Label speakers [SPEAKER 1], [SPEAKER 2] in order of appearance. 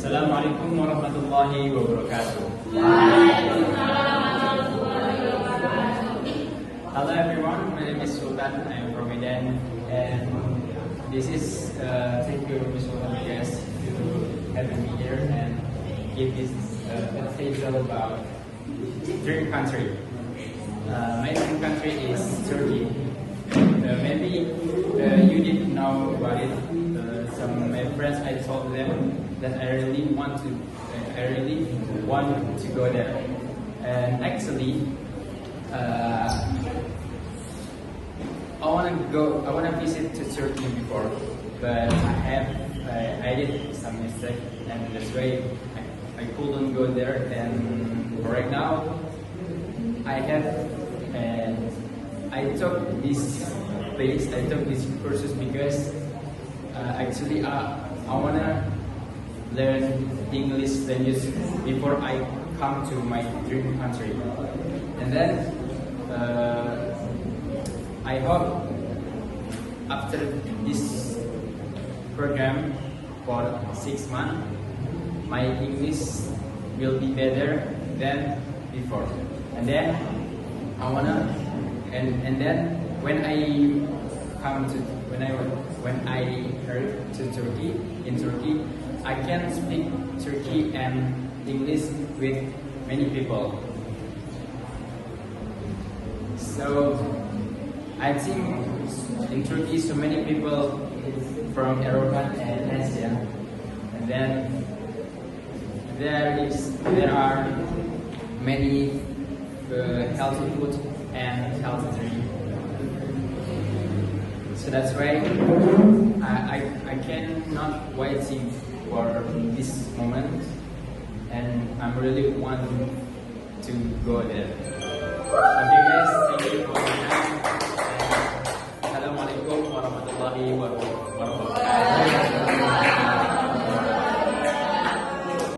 [SPEAKER 1] Assalamualaikum warahmatullahi wabarakatuh. Hello everyone, my name is Sultan. I am from Medan, and this is thank you, Mr. Sultan, guys, to having me here and give this presentation about dream country. My dream country is Turkey. Maybe you didn't know about it. Some of my friends, I told them that I really want to go there. And actually, I want to visit to Turkey before, but I did some mistake, and that's why I couldn't go there. And right now, I took this courses because actually I wanna learn English language before I come to my dream country. And then I hope after this program for 6 months, my English will be better than before. And then I wanna and then when I heard to Turkey, in Turkey, I can speak Turkey and English with many people. So I think in Turkey, so many people from Europe and Asia, and then there are many healthy food and healthy drink. So that's why I cannot waiting for this moment, and I'm really want to go there. Okay guys, thank you for